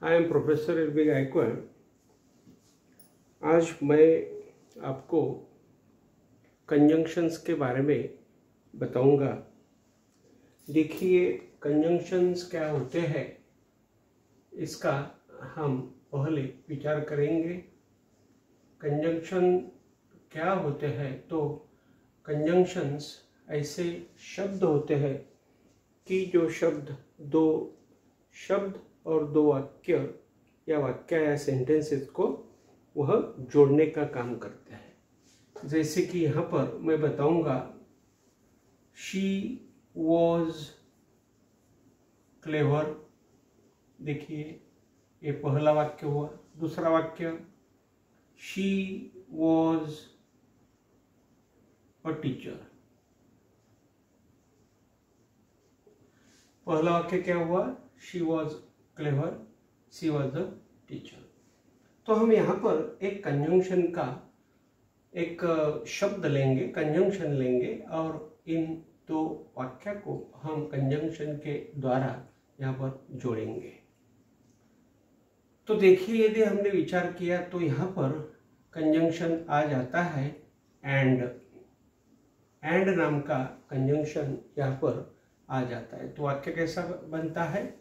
I am professor एल.बी. गायकवाड़। आज मैं आपको कंजंक्शंस के बारे में बताऊंगा। देखिए, कंजंक्शंस क्या होते हैं इसका हम पहले विचार करेंगे। कंजंक्शन क्या होते हैं? तो कंजंक्शंस ऐसे शब्द होते हैं कि जो शब्द दो शब्द और दो वाक्य या सेंटेंसेस को वह जोड़ने का काम करते हैं। जैसे कि यहाँ पर मैं बताऊंगा, शी वॉज क्लेवर। देखिए, ये पहला वाक्य हुआ। दूसरा वाक्य, शी वॉज अ टीचर। पहला वाक्य क्या हुआ? She was clever, she was a teacher. तो हम यहाँ पर एक कंजंक्शन का एक शब्द लेंगे, कंजंक्शन लेंगे और इन दो वाक्य को हम कंजंक्शन के द्वारा यहाँ पर जोड़ेंगे। तो देखिए, यदि हमने विचार किया तो यहाँ पर कंजंक्शन आ जाता है एंड। एंड नाम का कंजंक्शन यहाँ पर आ जाता है। तो वाक्य कैसा बनता है?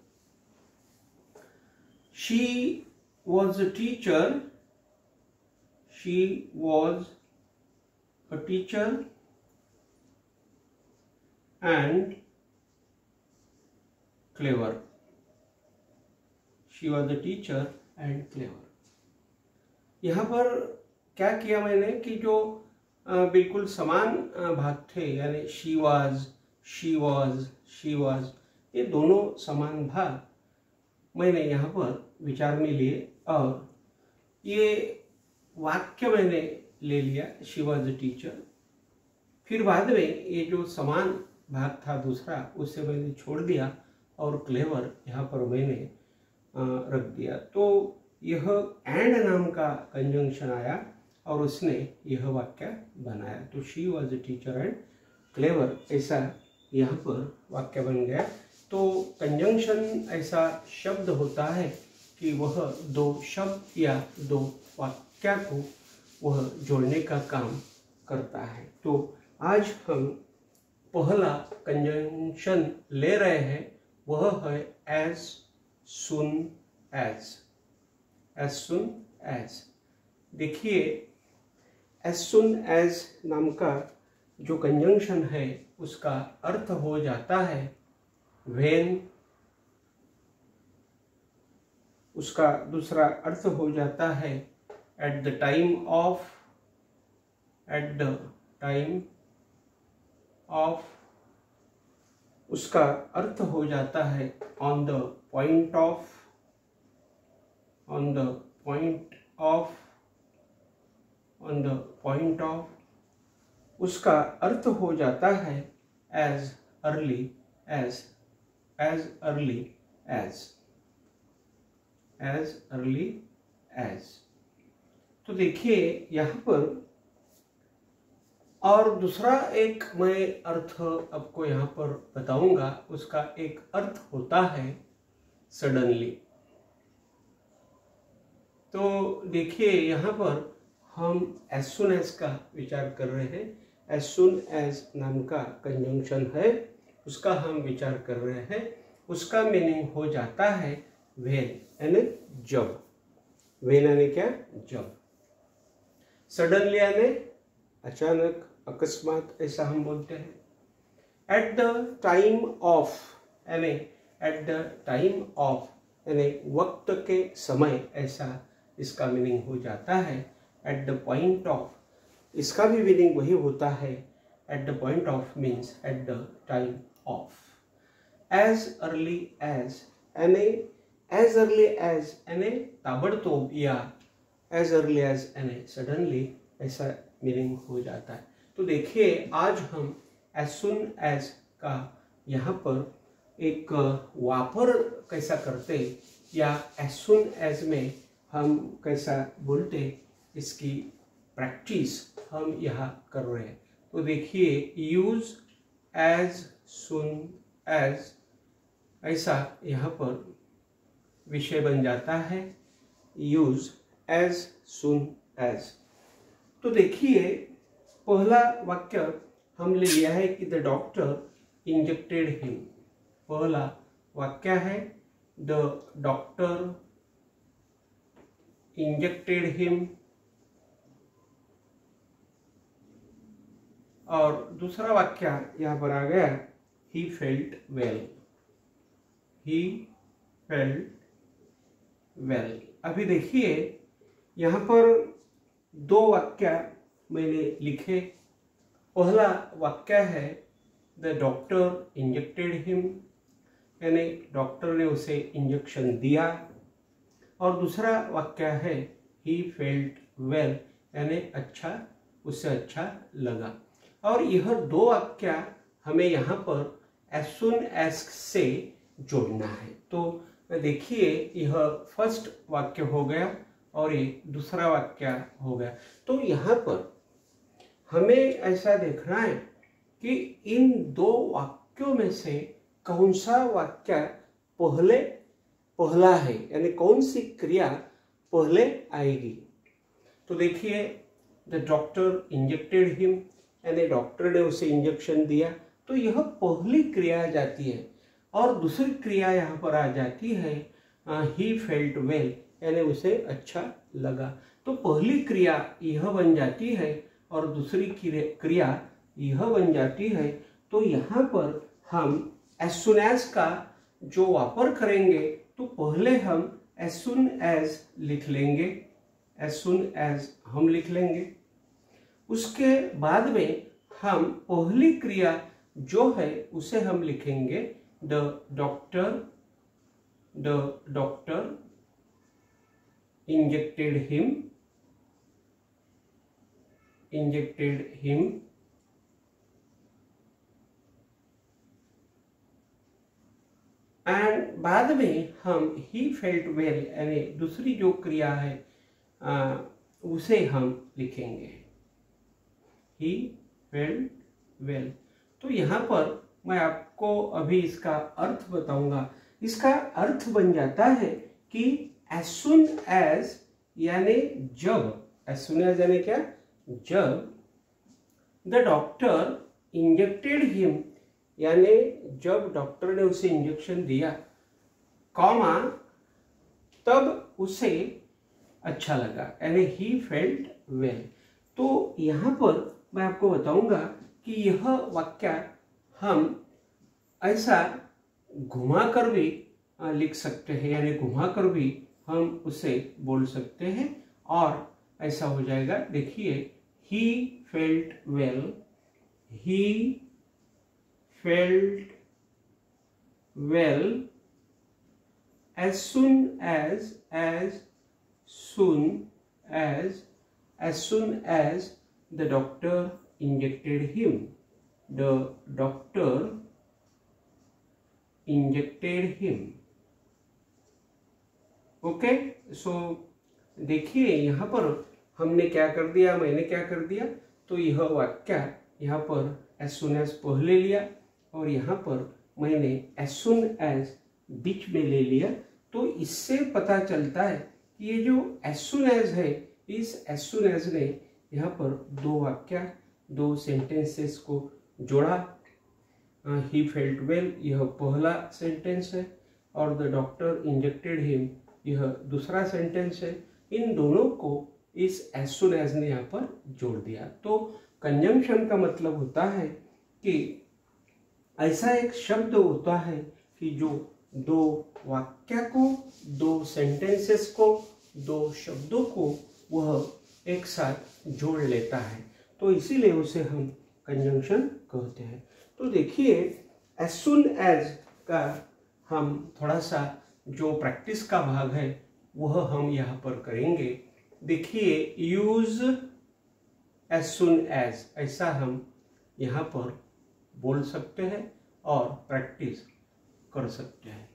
She was a teacher, she was a teacher and clever. She was a teacher and clever. यहाँ पर क्या किया मैंने कि जो बिल्कुल समान भाग थे, यानी she was, she was, she was, ये दोनों समान भाग मैंने यहाँ पर विचार में लिए और ये वाक्य मैंने ले लिया, शी वॉज अ टीचर। फिर बाद में ये जो समान भाग था दूसरा, उसे मैंने छोड़ दिया और क्लेवर यहाँ पर मैंने रख दिया। तो यह एंड नाम का कंजंक्शन आया और उसने यह वाक्य बनाया। तो she was a teacher and clever, ऐसा यहाँ पर वाक्य बन गया। तो कंजंक्शन ऐसा शब्द होता है कि वह दो शब्द या दो वाक्य को वह जोड़ने का काम करता है। तो आज हम पहला कंजंक्शन ले रहे हैं, वह है as soon as. As soon as. देखिए, एज सुन एज नाम का जो कंजंक्शन है उसका अर्थ हो जाता है व्हेन। उसका दूसरा अर्थ हो जाता है at the time of. At the time of. उसका अर्थ हो जाता है on the point of. On the point of. On the point of. उसका अर्थ हो जाता है as early as. As early as. As early as. तो देखिए यहाँ पर और दूसरा एक मैं अर्थ आपको यहाँ पर बताऊंगा। उसका एक अर्थ होता है सडनली। तो देखिए, यहाँ पर हम एज सुन एज का विचार कर रहे हैं। एज सुन एज नाम का कंजंक्शन है, उसका हम विचार कर रहे हैं। उसका मीनिंग हो जाता है व्हेन, यानी जब। व्हेन यानी क्या? जब। सडनली यानी अचानक, अकस्मात, ऐसा हम बोलते हैं। एट द टाइम ऑफ यानी एट द टाइम ऑफ यानी वक्त के समय, ऐसा इसका मीनिंग हो जाता है। एट द पॉइंट ऑफ, इसका भी मीनिंग वही होता है। At the point of means at the time of. As early as यानी एज अर्ली एज यानी ताबड़तोब, या एज अर्ली एज यानी सडनली, ऐसा मीनिंग हो जाता है। तो देखिए, आज हम एज सुन एज का यहाँ पर एक वापर कैसा करते या एज सुन एज में हम कैसा बोलते, इसकी प्रैक्टिस हम यहाँ कर रहे हैं। तो देखिए, यूज एज सुन एज, ऐसा यहाँ पर विषय बन जाता है यूज एज सुन एज। तो देखिए पहला वाक्य हमने लिया है कि द डॉक्टर इंजेक्टेड हिम। पहला वाक्य है द डॉक्टर इंजेक्टेड हिम, और दूसरा वाक्य यहाँ पर आ गया he felt well. He felt well. अभी देखिए यहाँ पर दो वाक्य मैंने लिखे। पहला वाक्य है द डॉक्टर इंजेक्टेड हिम, यानी डॉक्टर ने उसे इंजेक्शन दिया, और दूसरा वाक्य है ही फेल्ट वेल, यानी अच्छा, उससे अच्छा लगा। और यह दो वाक्य हमें यहाँ पर एज सुन एज से जोड़ना है। तो देखिए यह फर्स्ट वाक्य हो गया और ये दूसरा वाक्य हो गया। तो यहाँ पर हमें ऐसा देखना है कि इन दो वाक्यों में से कौन सा वाक्य पहला है, यानी कौन सी क्रिया पहले आएगी। तो देखिए द डॉक्टर इंजेक्टेड हिम, यानी डॉक्टर ने उसे इंजेक्शन दिया, तो यह पहली क्रिया आ जाती है। और दूसरी क्रिया यहाँ पर आ जाती है ही फेल्ट वेल, यानी उसे अच्छा लगा। तो पहली क्रिया यह बन जाती है और दूसरी क्रिया यह बन जाती है। तो यहाँ पर हम एज सुन एज का जो वापर करेंगे, तो पहले हम एज सुन एज लिख लेंगे, एज सुन एज हम लिख लेंगे। उसके बाद में हम पहली क्रिया जो है उसे हम लिखेंगे the doctor injected him, and बाद में हम ही फेल्ट वेल, यानी दूसरी जो क्रिया है उसे हम लिखेंगे ही फेल्ट वेल। तो यहाँ पर मैं आपको अभी इसका अर्थ बताऊंगा। इसका अर्थ बन जाता है कि एज सुन एज, यानी जब, एज सुन एज यानी क्या, जब द डॉक्टर इंजेक्टेड हिम, यानी जब डॉक्टर ने उसे इंजेक्शन दिया, कॉमा, तब उसे अच्छा लगा, यानी ही फेल्ट वेल। तो यहाँ पर मैं आपको बताऊंगा कि यह वाक्य हम ऐसा घुमा कर भी लिख सकते हैं, यानी घुमा कर भी हम उसे बोल सकते हैं और ऐसा हो जाएगा। देखिए he felt well, he felt well as soon as the doctor injected him, the doctor injected him। Okay, so देखिए यहाँ पर हमने क्या कर दिया, मैंने क्या कर दिया, तो यह वाक्य यहाँ पर as soon as पहले लिया और यहाँ पर मैंने as soon as बीच में ले लिया। तो इससे पता चलता है कि ये जो as soon as है, इस as soon as ने यहाँ पर दो वाक्य, दो सेंटेंसेस को जोड़ा। ही फेल्ट वेल यह पहला सेंटेंस है और द डॉक्टर इंजेक्टेड हिम यह दूसरा सेंटेंस है। इन दोनों को इस as soon as ने यहाँ पर जोड़ दिया। तो कंजंक्शन का मतलब होता है कि ऐसा एक शब्द होता है कि जो दो वाक्य को, दो सेंटेंसेस को, दो शब्दों को वह एक साथ जोड़ लेता है, तो इसीलिए उसे हम कंजंक्शन कहते हैं। तो देखिए as soon as का हम थोड़ा सा जो प्रैक्टिस का भाग है वह हम यहाँ पर करेंगे। देखिए यूज as soon as ऐसा हम यहाँ पर बोल सकते हैं और प्रैक्टिस कर सकते हैं।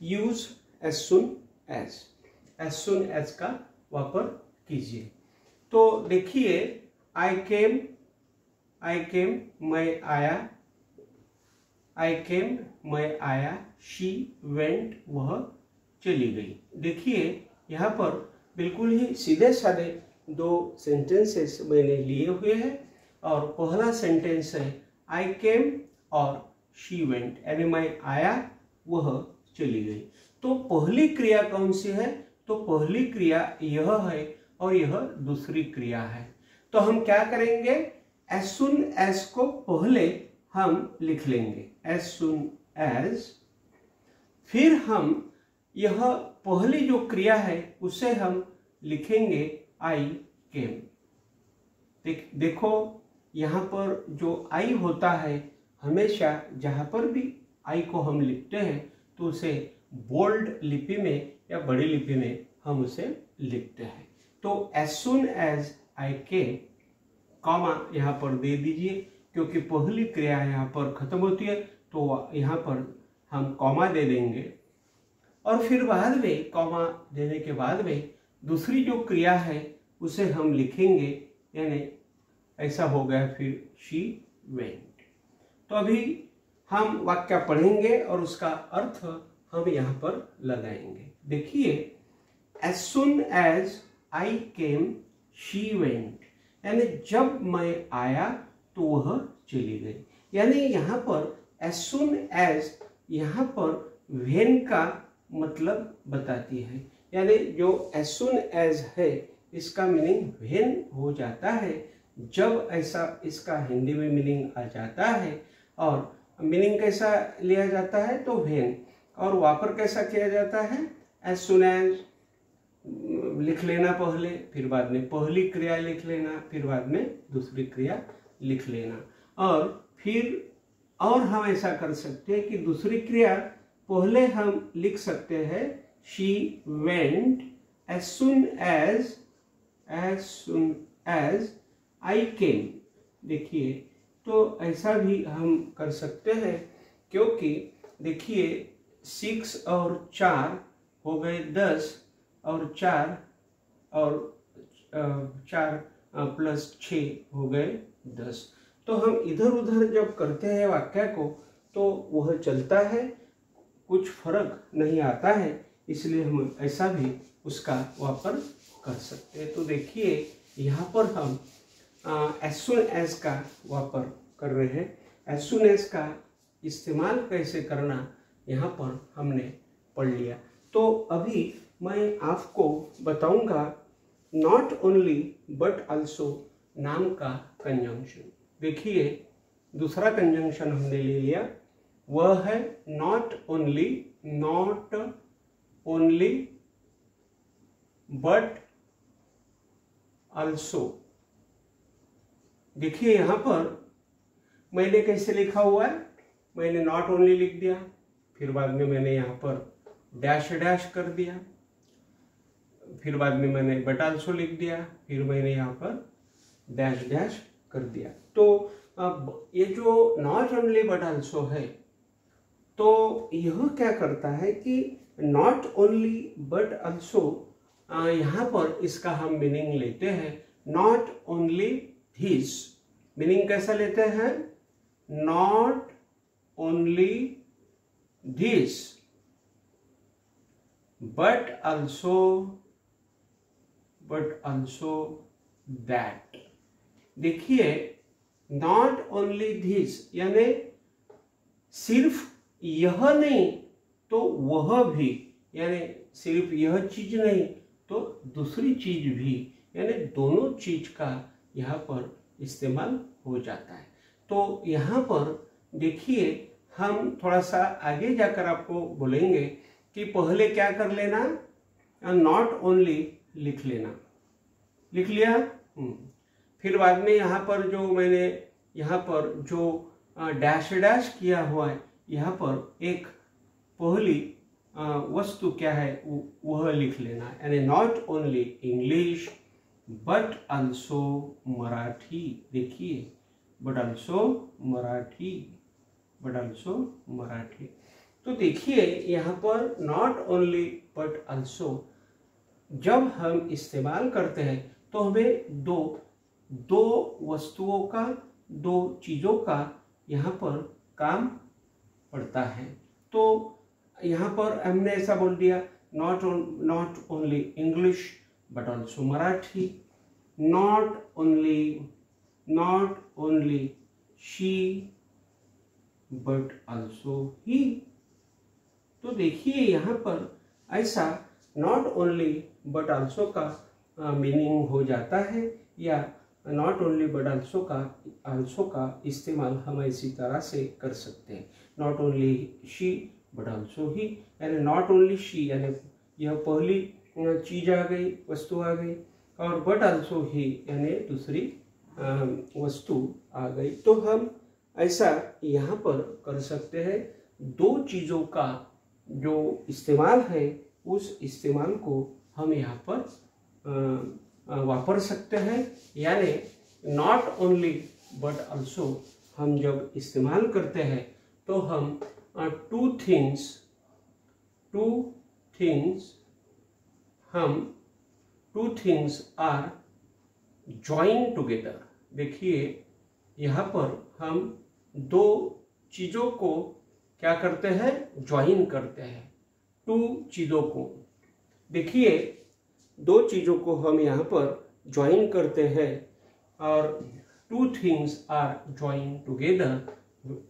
यूज as soon as का वापर कीजिए। तो देखिए I came मैं आया, I came मैं आया, she went वह चली गई। देखिए यहाँ पर बिल्कुल ही सीधे साधे दो सेंटेंसेस मैंने लिए हुए हैं और पहला सेंटेंस है आई केम और शी वेंट, यानी मैं आया वह चली गई। तो पहली क्रिया कौन सी है? तो पहली क्रिया यह है और यह दूसरी क्रिया है। तो हम क्या करेंगे, as soon as को पहले हम लिख लेंगे as soon as, फिर हम यह पहली जो क्रिया है उसे हम लिखेंगे आई केम। देखो यहाँ पर जो आई होता है, हमेशा जहाँ पर भी आई को हम लिखते हैं तो उसे बोल्ड लिपि में या बड़ी लिपि में हम उसे लिखते हैं। तो as soon as I came, comma यहाँ पर दे दीजिए क्योंकि पहली क्रिया यहाँ पर खत्म होती है, तो यहाँ पर हम कॉमा दे देंगे और फिर बाद में कॉमा देने के बाद में दूसरी जो क्रिया है उसे हम लिखेंगे, यानी ऐसा हो गया फिर शी वेंट। तो अभी हम वाक्य पढ़ेंगे और उसका अर्थ हम यहाँ पर लगाएंगे। देखिए as soon as I came she went, यानी जब मैं आया तो वह चली गई। यानी यहाँ पर as soon as यहाँ पर when का मतलब बताती है, यानी जो as soon as है इसका मीनिंग when हो जाता है। जब ऐसा इसका हिंदी में मीनिंग आ जाता है और मीनिंग कैसा लिया जाता है तो when, और वापर कैसा किया जाता है as soon as लिख लेना पहले, फिर बाद में पहली क्रिया लिख लेना, फिर बाद में दूसरी क्रिया लिख लेना। और फिर और हम ऐसा कर सकते हैं कि दूसरी क्रिया पहले हम लिख सकते हैं she went as soon as I came। देखिए तो ऐसा भी हम कर सकते हैं क्योंकि देखिए 6 और 4 हो गए 10 और 4 और 4 प्लस 6 हो गए 10। तो हम इधर उधर जब करते हैं वाक्य को तो वह चलता है, कुछ फर्क नहीं आता है, इसलिए हम ऐसा भी उसका वापर कर सकते हैं। तो देखिए यहाँ पर हम as soon as का वापर कर रहे हैं। as soon as का इस्तेमाल कैसे करना यहाँ पर हमने पढ़ लिया। तो अभी मैं आपको बताऊंगा नॉट ओनली बट ऑल्सो नाम का कंजंक्शन। देखिए दूसरा कंजंक्शन हमने ले लिया, वह है नॉट ओनली बट ऑल्सो। देखिए यहाँ पर मैंने कैसे लिखा हुआ है, मैंने नॉट ओनली लिख दिया, फिर बाद में मैंने यहाँ पर डैश डैश कर दिया, फिर बाद में मैंने बट ऑल्सो लिख दिया, फिर मैंने यहाँ पर डैश डैश कर दिया। तो अब ये जो नॉट ओनली बट ऑल्सो है, तो यह क्या करता है कि नॉट ओनली बट ऑल्सो यहाँ पर इसका हम मीनिंग लेते हैं नॉट ओनली धिस। मीनिंग कैसा लेते हैं, not only this but also that। देखिए not only this यानी सिर्फ यह नहीं तो वह भी, यानी सिर्फ यह चीज नहीं तो दूसरी चीज भी, यानी दोनों चीज का यहाँ पर इस्तेमाल हो जाता है। तो यहाँ पर देखिए हम थोड़ा सा आगे जाकर आपको बोलेंगे कि पहले क्या कर लेना, नॉट ओनली लिख लेना, लिख लिया। फिर बाद में यहाँ पर जो मैंने यहाँ पर जो डैश डैश किया हुआ है, यहाँ पर एक पहली वस्तु क्या है वह लिख लेना, यानी not only English but also Marathi. देखिए बट ऑल्सो मराठी। तो देखिए यहाँ पर नॉट ओनली बट ऑल्सो जब हम इस्तेमाल करते हैं तो हमें दो वस्तुओं का, दो चीज़ों का यहाँ पर काम पड़ता है। तो यहाँ पर हमने ऐसा बोल दिया not only English but also Marathi, not only she but also he। तो देखिए यहाँ पर ऐसा not only but also का मीनिंग हो जाता है, या not only but also का इस्तेमाल हम इसी तरह से कर सकते हैं। not only she but also he, यानी not only she यानी यह पहली चीज आ गई, वस्तु आ गई, और but also he यानी दूसरी वस्तु आ गई। तो हम ऐसा यहाँ पर कर सकते हैं। दो चीज़ों का जो इस्तेमाल है उस इस्तेमाल को हम यहाँ पर वापर सकते हैं, यानी नॉट ओनली बट ऑल्सो हम जब इस्तेमाल करते हैं तो हम two things are join together. देखिए यहाँ पर हम दो चीज़ों को क्या करते हैं, ज्वाइन करते हैं, टू चीज़ों को। देखिए दो चीज़ों को हम यहाँ पर ज्वाइन करते हैं, और two things are join together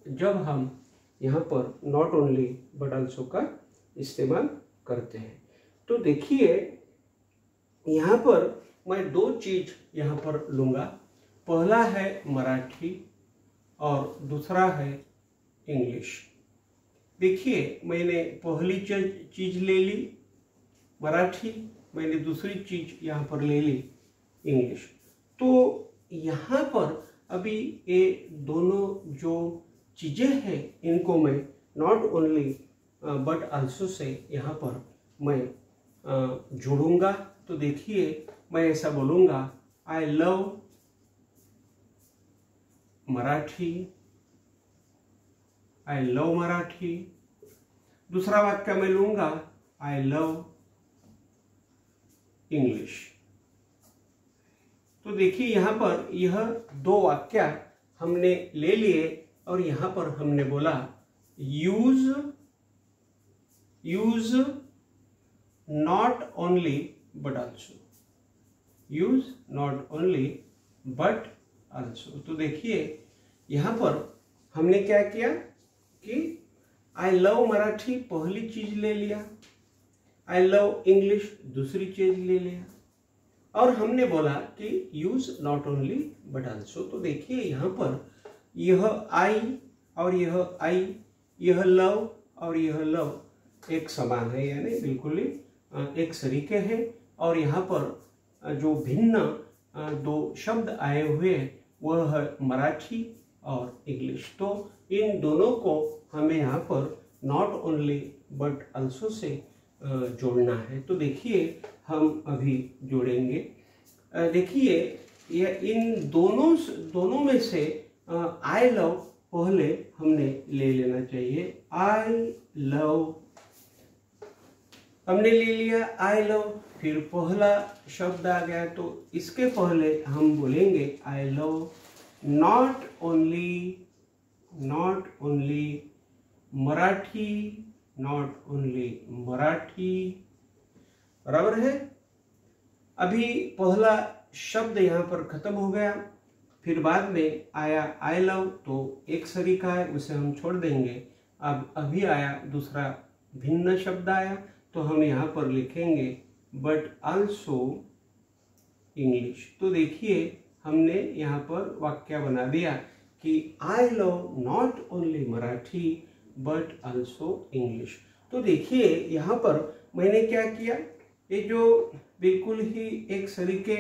जब हम यहाँ पर नॉट ओनली बट ऑल्सो का इस्तेमाल करते हैं। तो देखिए यहाँ पर मैं दो चीज़ यहाँ पर लूँगा। पहला है मराठी और दूसरा है इंग्लिश। देखिए मैंने पहली चीज़ ले ली मराठी, मैंने दूसरी चीज़ यहाँ पर ले ली इंग्लिश। तो यहाँ पर अभी ये दोनों जो चीज़ें हैं इनको मैं not only but also say यहाँ पर मैं जोड़ूंगा। तो देखिए मैं ऐसा बोलूँगा, I love Marathi, I love Marathi. दूसरा वाक्य मैं लूँगा, आई लव इंग्लिश। तो देखिए यहाँ पर यह दो वाक्य हमने ले लिए, और यहाँ पर हमने बोला use not only but also, use not only but also. तो देखिए यहाँ पर हमने क्या किया कि आई लव मराठी पहली चीज ले लिया, आई लव इंग्लिश दूसरी चीज ले लिया, और हमने बोला कि use not only but also. तो देखिए यहाँ पर यह आई और यह आई, यह लव और यह लव एक समान है, यानी बिल्कुल ही एक सरीके हैं। और यहाँ पर जो भिन्न दो शब्द आए हुए हैं वह है मराठी और इंग्लिश। तो इन दोनों को हमें यहाँ पर not only but also say जोड़ना है। तो देखिए हम अभी जोड़ेंगे। देखिए ये इन दोनों में से आई लव पहले हमने ले लेना चाहिए। आई लव हमने ले लिया, आई लव, फिर पहला शब्द आ गया तो इसके पहले हम बोलेंगे I love not only Marathi, not only Marathi, बराबर है। अभी पहला शब्द यहाँ पर खत्म हो गया, फिर बाद में आया आई लव, तो एक सरीका है उसे हम छोड़ देंगे। अब अभी आया दूसरा भिन्न शब्द आया, तो हम यहाँ पर लिखेंगे बट आल्सो इंग्लिश। तो देखिए हमने यहाँ पर वाक्य बना दिया कि I love not only Marathi but also English. तो देखिए यहाँ पर मैंने क्या किया, ये जो बिल्कुल ही एक सरीके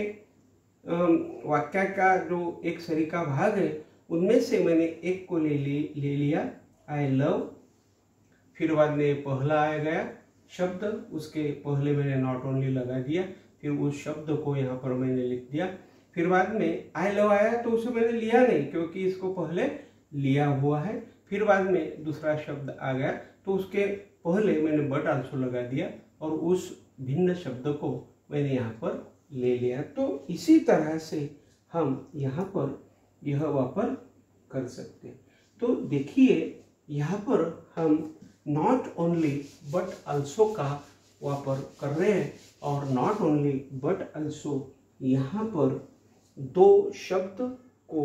वाक्य का जो एक सरीका भाग है उनमें से मैंने एक को ले लिया आई लव, फिर बाद में पहला आ गया शब्द, उसके पहले मैंने नॉट ओनली लगा दिया, फिर उस शब्द को यहाँ पर मैंने लिख दिया, फिर बाद में आई लव आया तो उसे मैंने लिया नहीं क्योंकि इसको पहले लिया हुआ है, फिर बाद में दूसरा शब्द आ गया तो उसके पहले मैंने बट आल्सो लगा दिया और उस भिन्न शब्द को मैंने यहाँ पर ले लिया। तो इसी तरह से हम यहाँ पर यह वापर कर सकते हैं। तो देखिए यहाँ पर हम नॉट ओनली बट आल्सो का वापर कर रहे हैं। और नॉट ओनली बट ऑल्सो यहाँ पर दो शब्द को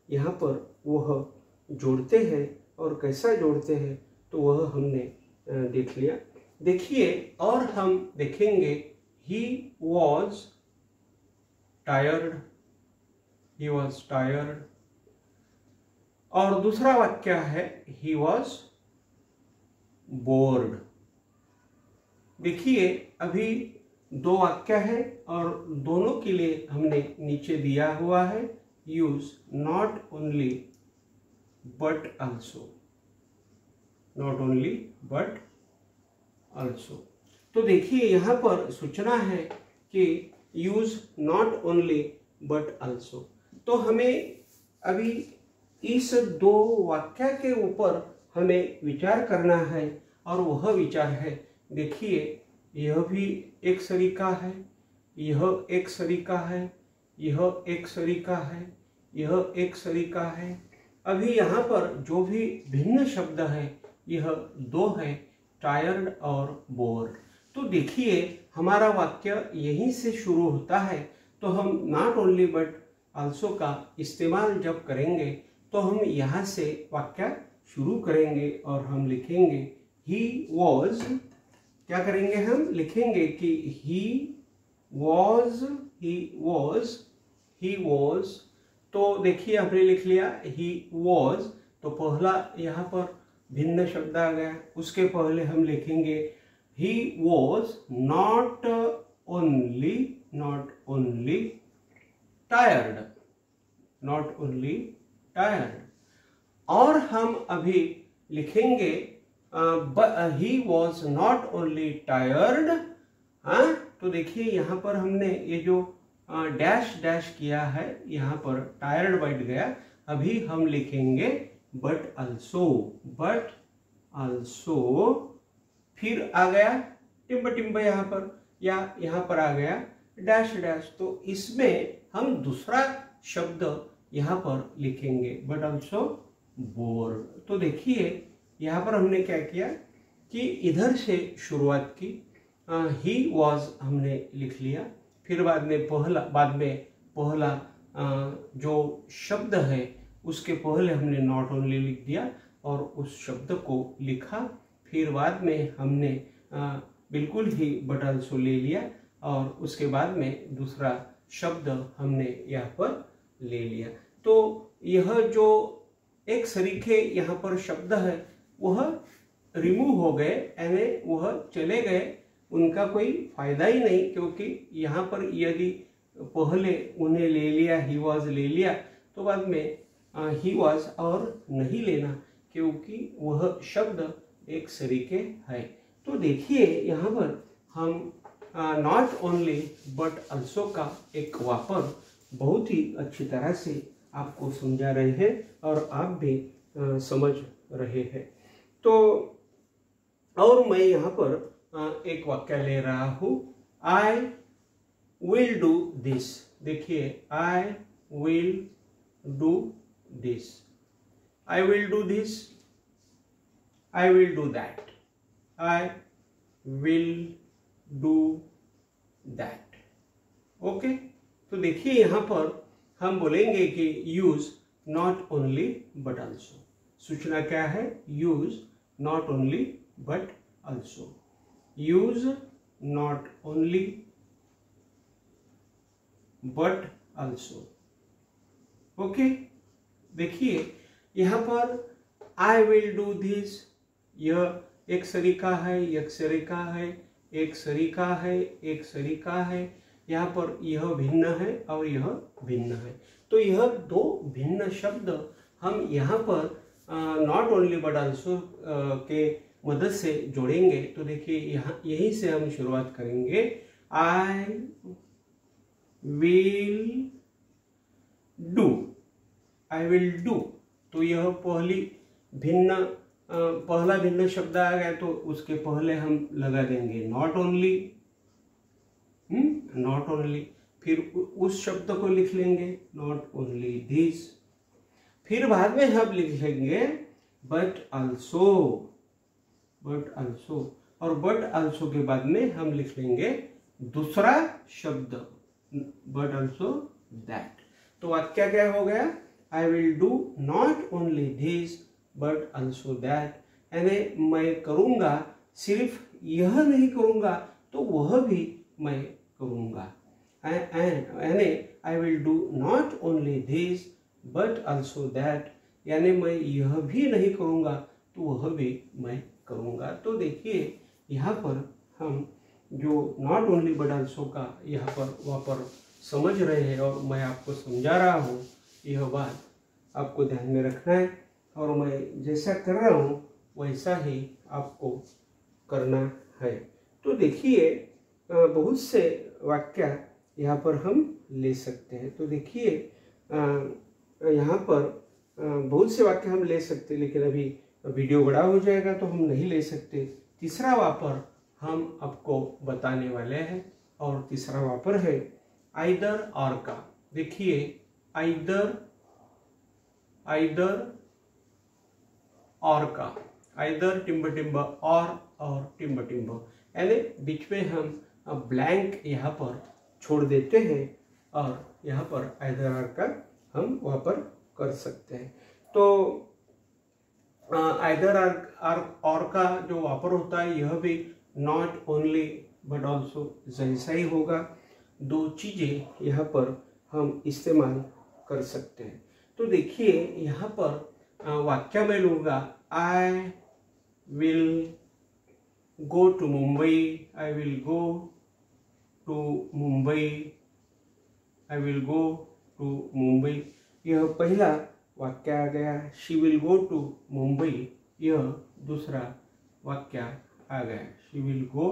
यहाँ पर वह जोड़ते हैं, और कैसा जोड़ते हैं तो वह हमने देख लिया। देखिए, और हम देखेंगे he was tired, he was tired. और दूसरा वाक्य है ही वॉज बोर्ड। देखिए, अभी दो वाक्य है और दोनों के लिए हमने नीचे दिया हुआ है use not only but also, not only but also. तो देखिए, यहाँ पर सूचना है कि use not only but also. तो हमें अभी इस दो वाक्य के ऊपर हमें विचार करना है, और वह विचार है, देखिए यह भी एक सरीका है, यह एक सरीका है, यह एक सरीका है, यह एक सरीका है। अभी यहाँ पर जो भी भिन्न शब्द है यह दो है, टायर्ड और बोर्ड। तो देखिए, हमारा वाक्य यहीं से शुरू होता है। तो हम नॉट ओनली बट ऑल्सो का इस्तेमाल जब करेंगे तो हम यहाँ से वाक्य शुरू करेंगे और हम लिखेंगे ही वॉज। क्या करेंगे, हम लिखेंगे कि he was, he was, he was. तो देखिए, हमने लिख लिया ही वॉज। तो पहला यहाँ पर भिन्न शब्द आ गया, उसके पहले हम लिखेंगे he was not only tired, not only tired. और हम अभी लिखेंगे he was not only tired. हाँ, तो देखिए यहाँ पर हमने ये जो डैश डैश किया है, यहाँ पर टायर्ड बैठ गया। अभी हम लिखेंगे बट ऑल्सो, बट ऑल्सो। फिर आ गया टिम्ब टिम्ब यहाँ पर, या यहाँ पर आ गया डैश डैश। तो इसमें हम दूसरा शब्द यहाँ पर लिखेंगे बट ऑल्सो बोर्ड। तो देखिए, यहाँ पर हमने क्या किया कि इधर से शुरुआत की, ही वॉज हमने लिख लिया। फिर बाद में पहला जो शब्द है उसके पहले हमने नॉट ओनली लिख दिया और उस शब्द को लिखा। फिर बाद में हमने बिल्कुल ही बट ऑल्सो ले लिया, और उसके बाद में दूसरा शब्द हमने यहाँ पर ले लिया। तो यह जो एक सरीखे यहाँ पर शब्द है वह रिमूव हो गए, यानी वह चले गए, उनका कोई फायदा ही नहीं। क्योंकि यहाँ पर यदि पहले उन्हें ले लिया, ही वॉज ले लिया, तो बाद में ही वॉज और नहीं लेना, क्योंकि वह शब्द एक सरीके है। तो देखिए, यहाँ पर हम नॉट ओनली बट ऑल्सो का एक वापर बहुत ही अच्छी तरह से आपको समझा रहे हैं और आप भी समझ रहे हैं। तो और मैं यहाँ पर एक वाक्य ले रहा हूँ, आई विल डू दिस। देखिए, I will do this, I will do this, I will do that, I will do that. Okay, तो देखिए यहाँ पर हम बोलेंगे कि use not only but also. सूचना क्या है, use not only but also, use not only but also. Okay, देखिए यहाँ पर आई विल डू दिस, यह एक सरीका है, एक सरीका है, एक सरीका है, एक सरीका है। यहाँ पर यह भिन्न है और यह भिन्न है। तो यह दो भिन्न शब्द हम यहाँ पर नॉट ओनली बट ऑल्सो के मदद से जोड़ेंगे। तो देखिए, यहाँ यहीं से हम शुरुआत करेंगे, आई will do, I will do. तो यह पहला भिन्न शब्द आ गया, तो उसके पहले हम लगा देंगे नॉट ओनली, नॉट ओनली। फिर उस शब्द को लिख लेंगे नॉट ओनली दिस। फिर बाद में हम लिख लेंगे बट ऑल्सो, बट ऑल्सो। और बट आल्सो के बाद में हम लिख लेंगे दूसरा शब्द बट आल्सो दैट। तो वाक्य क्या हो गया, आई will do not only this but also that, यानी मैं करूँगा, सिर्फ यह नहीं करूँगा तो वह भी मैं करूँगा। यानी आई will do not only this but also that, यानी मैं यह भी नहीं करूँगा तो वह भी मैं करूँगा। तो देखिए यहाँ पर हम जो नॉट ओनली बट आल्सो का यहाँ पर वापर समझ रहे हैं और मैं आपको समझा रहा हूँ, यह बात आपको ध्यान में रखना है और मैं जैसा कर रहा हूँ वैसा ही आपको करना है। तो देखिए बहुत से वाक्य यहाँ पर हम ले सकते हैं। तो देखिए यहाँ पर बहुत से वाक्य हम ले सकते हैं, लेकिन अभी वीडियो बड़ा हो जाएगा तो हम नहीं ले सकते। तीसरा वापर हम आपको बताने वाले हैं और तीसरा वापर है आइदर और का। देखिए आइदर और का, आइदर टिम्ब टिम्ब और टिम्ब टिम्ब, यानी बीच में हम ब्लैंक यहाँ पर छोड़ देते हैं और यहाँ पर आइदर और का हम वापर कर सकते हैं। तो आइदर और का जो वापर होता है यह भी नॉट ओनली बट ऑल्सो जैसा ही होगा। दो चीज़ें यहाँ पर हम इस्तेमाल कर सकते हैं। तो देखिए यहाँ पर वाक्य में लूँगा I will go to Mumbai, I will go to Mumbai, I will go to Mumbai, यह पहला वाक्य आ गया। She will go to Mumbai, यह दूसरा वाक्य आ गया। She will go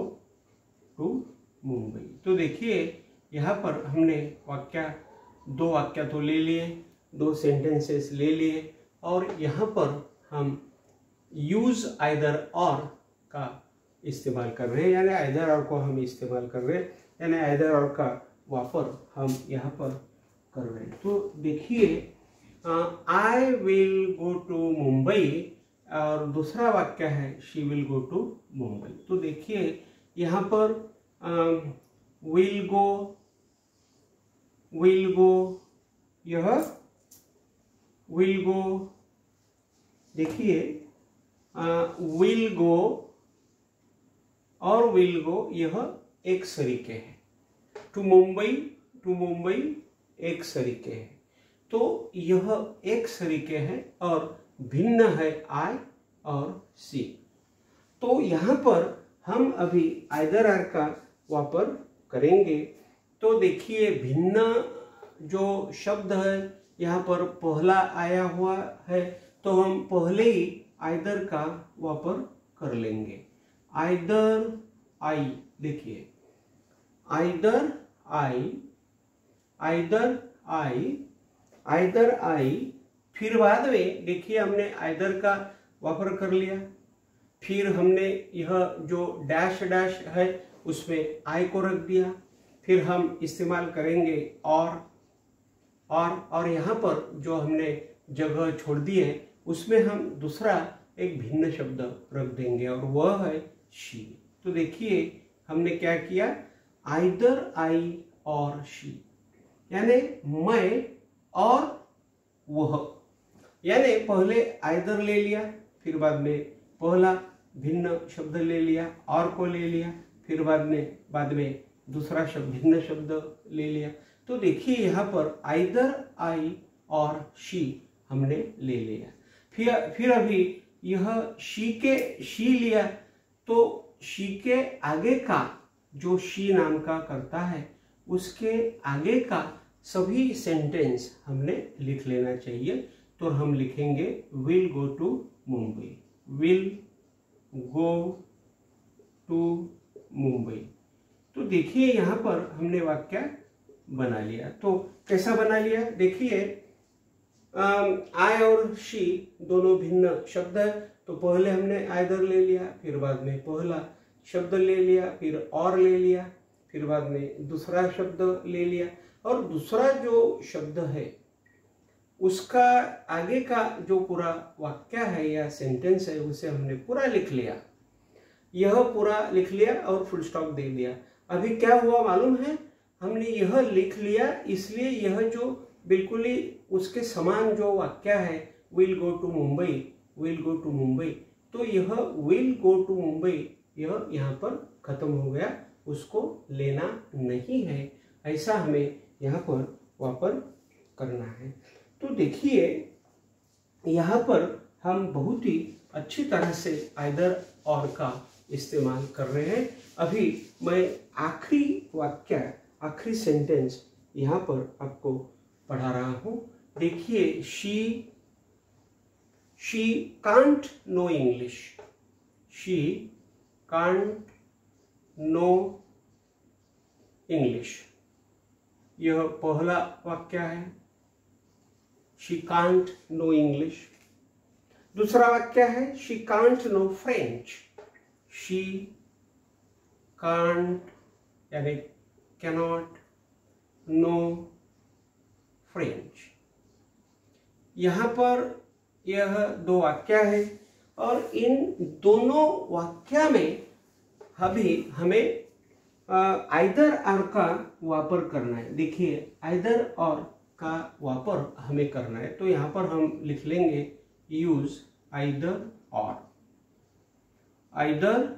to Mumbai. तो देखिए यहाँ पर हमने दो वाक्य तो ले लिए, दो सेंटेंसेस ले लिए और यहाँ पर हम यूज आइदर और का इस्तेमाल कर रहे हैं, यानी आइदर और को हम इस्तेमाल कर रहे हैं, यानी आइदर और का वापर हम यहाँ पर कर रहे हैं। तो देखिए I will go to Mumbai और दूसरा वाक्य है she will go to Mumbai. तो देखिए यहाँ पर विल गो, यह विल गो, देखिए विल गो और विल गो यह एक सरीके हैं। टू मुंबई एक सरीके हैं। तो यह एक सरीके हैं और भिन्न है आई और सी। तो यहाँ पर हम अभी आइदर आर का वापर करेंगे। तो देखिए भिन्न जो शब्द है यहाँ पर पहला आया हुआ है, तो हम पहले ही आइदर का वापर कर लेंगे। आइदर आई, देखिए आइदर आई, फिर बाद में देखिए हमने आइदर का वापर कर लिया, फिर हमने यह जो डैश डैश है उसमें आई को रख दिया, फिर हम इस्तेमाल करेंगे और यहाँ पर जो हमने जगह छोड़ दी है उसमें हम दूसरा एक भिन्न शब्द रख देंगे और वह है शी। तो देखिए हमने क्या किया, आइदर आई और शी, यानी मैं और वह, यानी पहले आइदर ले लिया, फिर बाद में पहला भिन्न शब्द ले लिया, और को ले लिया, फिर बाद में दूसरा शब्द भिन्न शब्द ले लिया। तो देखिए यहाँ पर आइदर आई और शी हमने ले लिया। फिर अभी यह शी लिया, तो शी के आगे का जो शी नाम का करता है उसके आगे का सभी सेंटेंस हमने लिख लेना चाहिए। तो हम लिखेंगे will go to Mumbai, will go to Mumbai. तो देखिए यहाँ पर हमने वाक्य बना लिया। तो कैसा बना लिया, देखिए आई और शी दोनों भिन्न शब्द है, तो पहले हमने आइदर ले लिया, फिर बाद में पहला शब्द ले लिया, फिर और ले लिया, फिर बाद में दूसरा शब्द ले लिया, और दूसरा जो शब्द है उसका आगे का जो पूरा वाक्य है या सेंटेंस है उसे हमने पूरा लिख लिया। यह पूरा लिख लिया और फुल स्टॉप दे दिया। अभी क्या हुआ मालूम है, हमने यह लिख लिया, इसलिए यह जो बिल्कुल ही उसके समान जो वाक्य है will go to Mumbai, will go to Mumbai, तो यह विल गो टू मुंबई यह यहाँ पर खत्म हो गया, उसको लेना नहीं है, ऐसा हमें यहाँ पर वापर करना है। तो देखिए यहाँ पर हम बहुत ही अच्छी तरह से आइदर और का इस्तेमाल कर रहे हैं। अभी मैं आखिरी वाक्य, आखिरी सेंटेंस यहाँ पर आपको पढ़ा रहा हूँ। देखिए, she can't know English, she can't know English, यह पहला वाक्य है, शी कांट नो इंग्लिश। दूसरा वाक्य है she can't know French, she can't यानी कैनॉट नो फ्रेंच। यहाँ पर यह दो वाक्य है और इन दोनों वाक्य में अभी हमें आइदर और का वापर करना है। देखिए आइदर और का वापर हमें करना है, तो यहाँ पर हम लिख लेंगे यूज आइदर और, आइदर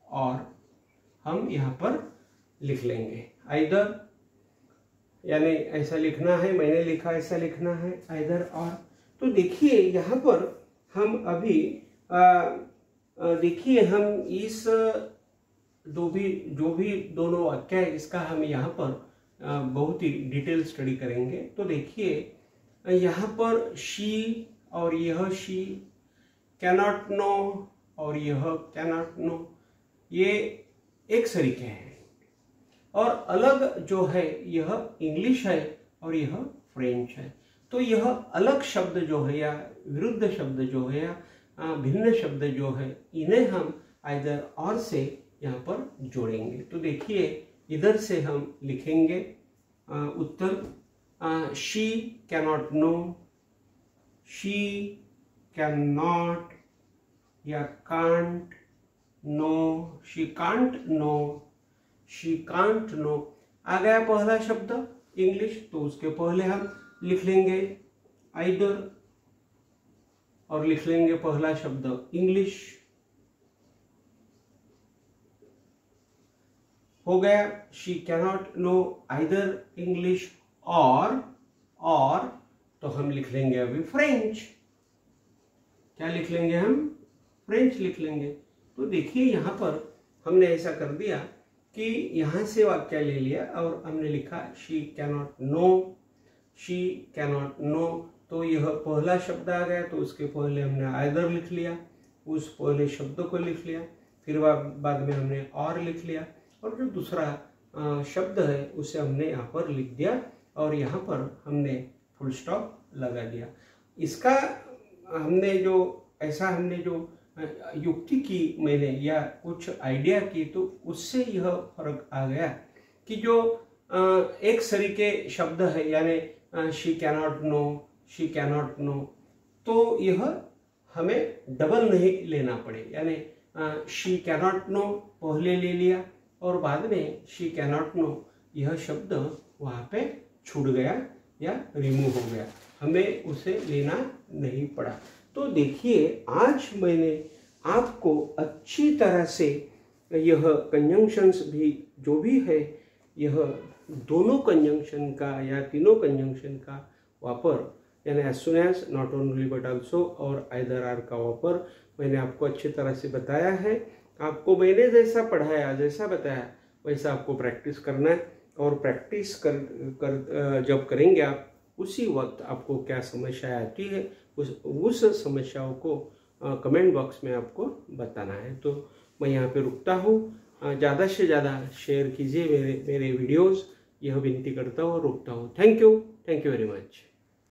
और हम यहाँ पर लिख लेंगे। आइदर यानी ऐसा लिखना है, मैंने लिखा ऐसा लिखना है, आइदर और। तो देखिए यहाँ पर हम अभी देखिए हम इस जो भी दोनों वाक्य है इसका हम यहाँ पर बहुत ही डिटेल स्टडी करेंगे। तो देखिए यहाँ पर शी और यह शी, कैनॉट नो और यह कैनॉट नो, ये एक सरीके हैं और अलग जो है यह इंग्लिश है और यह फ्रेंच है। तो यह अलग शब्द जो है या विरुद्ध शब्द जो है या भिन्न शब्द जो है इन्हें हम आइदर और से यहाँ पर जोड़ेंगे। तो देखिए इधर से हम लिखेंगे उत्तर, she cannot know, she can not या can't know, she can't know, she can't know. आ गया पहला शब्द इंग्लिश, तो उसके पहले हम लिख लेंगे आइदर और लिख लेंगे पहला शब्द इंग्लिश। हो गया she cannot know either English और तो हम लिख लेंगे अभी फ्रेंच। क्या लिख लेंगे हम? फ्रेंच लिख लेंगे। तो देखिए यहाँ पर हमने ऐसा कर दिया कि यहाँ से वाक्य ले लिया और हमने लिखा she cannot know, she cannot no. तो यह पहला शब्द आ गया, तो उसके पहले हमने आइदर लिख लिया, उस पहले शब्द को लिख लिया, फिर बाद में हमने और लिख लिया और जो दूसरा शब्द है उसे हमने यहाँ पर लिख दिया और यहाँ पर हमने फुल स्टॉप लगा दिया। इसका हमने जो युक्ति की मैंने या कुछ आइडिया की, तो उससे यह फर्क आ गया कि जो एक सरीके शब्द है यानी she cannot know, she cannot no, तो यह हमें डबल नहीं लेना पड़े। यानी शी कैनॉट नो पहले ले लिया और बाद में शी कैनॉट नो यह शब्द वहाँ पे छूट गया या रिमूव हो गया, हमें उसे लेना नहीं पड़ा। तो देखिए आज मैंने आपको अच्छी तरह से यह कंजंक्शंस भी जो भी है, यह दोनों कंजंक्शन का या तीनों कंजंक्शन का वापर यानी as soon as, not only but also और आइदर आर का वापर मैंने आपको अच्छी तरह से बताया है। आपको मैंने जैसा पढ़ाया, जैसा बताया, वैसा आपको प्रैक्टिस करना है और प्रैक्टिस कर जब करेंगे आप, उसी वक्त आपको क्या समस्या आती है उस समस्याओं को कमेंट बॉक्स में आपको बताना है। तो मैं यहाँ पे रुकता हूँ, ज़्यादा से ज़्यादा शेयर कीजिए मेरे वीडियोस, यह विनती करता हूँ, रुकता हूँ। Thank you very much.